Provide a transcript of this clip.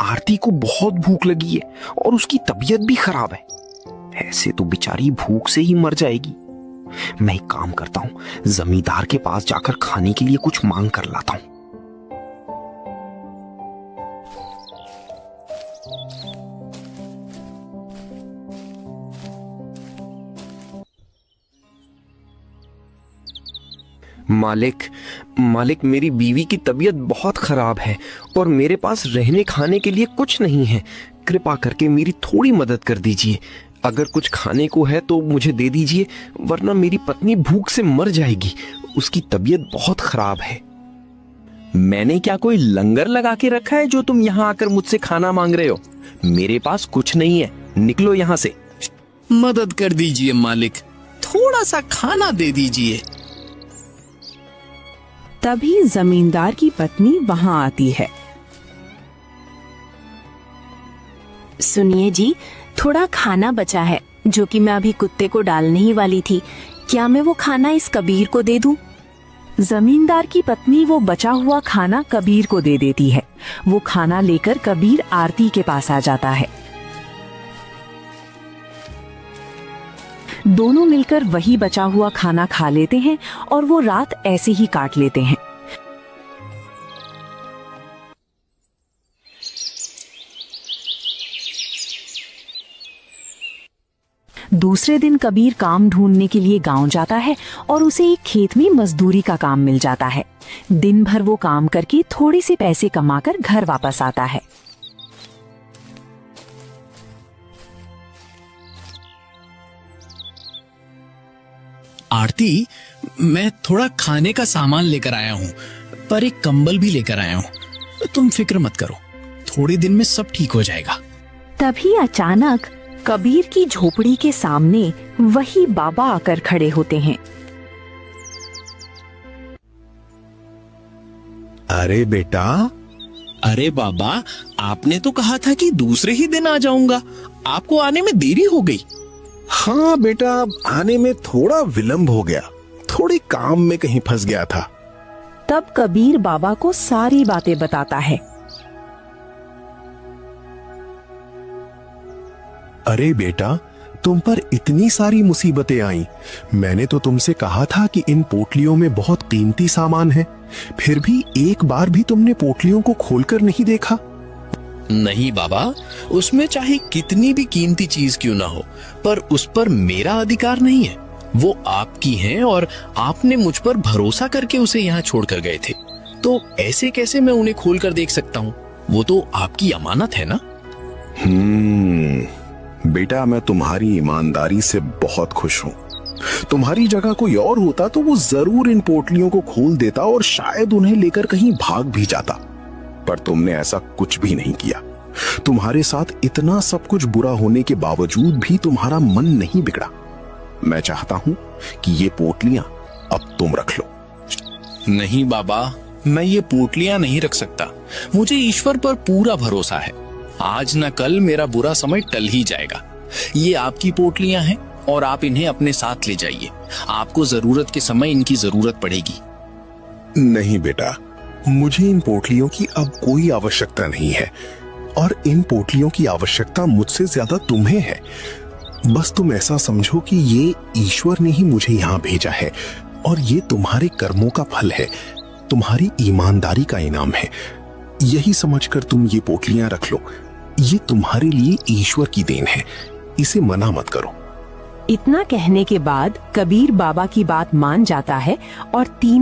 आरती को बहुत भूख लगी है और उसकी तबीयत भी खराब है। ऐसे तो बेचारी भूख से ही मर जाएगी। मैं एक काम करता हूं, जमींदार के पास जाकर खाने के लिए कुछ मांग कर लाता हूं। मालिक, मेरी बीवी की तबीयत बहुत खराब है और मेरे पास रहने खाने के लिए कुछ नहीं है। कृपा करके मेरी थोड़ी मदद कर दीजिए। अगर कुछ खाने को है तो मुझे दे दीजिए, वरना मेरी पत्नी भूख से मर जाएगी। उसकी तबीयत बहुत खराब है। मैंने क्या कोई लंगर लगा के रखा है जो तुम यहाँ आकर मुझसे खाना मांग रहे हो? मेरे पास कुछ नहीं है, निकलो यहाँ से। मदद कर दीजिए मालिक, थोड़ा सा खाना दे दीजिए। तभी जमींदार की पत्नी वहां आती है। सुनिए जी, थोड़ा खाना बचा है जो कि मैं अभी कुत्ते को डालने ही वाली थी। क्या मैं वो खाना इस कबीर को दे दूं? जमींदार की पत्नी वो बचा हुआ खाना कबीर को दे देती है। वो खाना लेकर कबीर आरती के पास आ जाता है। दोनों मिलकर वही बचा हुआ खाना खा लेते हैं और वो रात ऐसे ही काट लेते हैं। दूसरे दिन कबीर काम ढूंढने के लिए गांव जाता है और उसे एक खेत में मजदूरी का काम मिल जाता है। दिन भर वो काम करके थोड़े से पैसे कमाकर घर वापस आता है। आरती, मैं थोड़ा खाने का सामान लेकर आया हूँ, पर एक कंबल भी लेकर आया हूँ। तुम फिक्र मत करो, थोड़े दिन में सब ठीक हो जाएगा। तभी अचानक कबीर की झोपड़ी के सामने वही बाबा आकर खड़े होते हैं। अरे बेटा। अरे बाबा, आपने तो कहा था कि दूसरे ही दिन आ जाऊंगा, आपको आने में देरी हो गई। हाँ बेटा, आने में थोड़ा विलंब हो गया, थोड़ी काम में कहीं फंस गया था। तब कबीर बाबा को सारी बातें बताता है। अरे बेटा, तुम पर इतनी सारी मुसीबतें आईं। मैंने तो तुमसे कहा था कि इन पोटलियों में बहुत कीमती सामान है, फिर भी एक बार भी तुमने पोटलियों को खोलकर नहीं देखा। नहीं बाबा, उसमें चाहे कितनी भी कीमती चीज क्यों ना हो, पर उस पर मेरा अधिकार नहीं है। वो आपकी हैं और आपने मुझ पर भरोसा करके उसे यहाँ छोड़कर गए थे, तो ऐसे कैसे मैं उन्हें खोलकर देख सकता हूँ? वो तो आपकी अमानत है ना। बेटा, मैं तुम्हारी ईमानदारी से बहुत खुश हूँ। तुम्हारी जगह कोई और होता तो वो जरूर इन पोटलियों को खोल देता और शायद उन्हें लेकर कहीं भाग भी जाता, पर तुमने ऐसा कुछ भी नहीं किया। तुम्हारे साथ इतना सब कुछ बुरा होने के बावजूद भी तुम्हारा मन नहीं बिगड़ा। मैं चाहता हूं कि ये पोटलियां अब तुम रख लो। नहीं बाबा, मैं ये पोटलियां नहीं रख सकता। मुझे ईश्वर पर पूरा भरोसा है। आज न कल मेरा बुरा समय टल ही जाएगा। ये आपकी पोटलियां हैं और आप इन्हें अपने साथ ले जाइए। आपको जरूरत के समय इनकी जरूरत पड़ेगी। नहीं बेटा, मुझे इन पोटलियों की अब कोई आवश्यकता नहीं है, और इन पोटलियों की आवश्यकता मुझसे ज्यादा तुम्हें है। बस तुम ऐसा समझो कि ये ईश्वर ने ही मुझे यहाँ भेजा है और ये तुम्हारे कर्मों का फल है, तुम्हारी ईमानदारी का इनाम है। यही समझकर तुम ये पोटलियां रख लो। ये तुम्हारे लिए ईश्वर की देन है, इसे मना मत करो। इतना कहने के बाद कबीर बाबा की बात मान जाता है और तीनों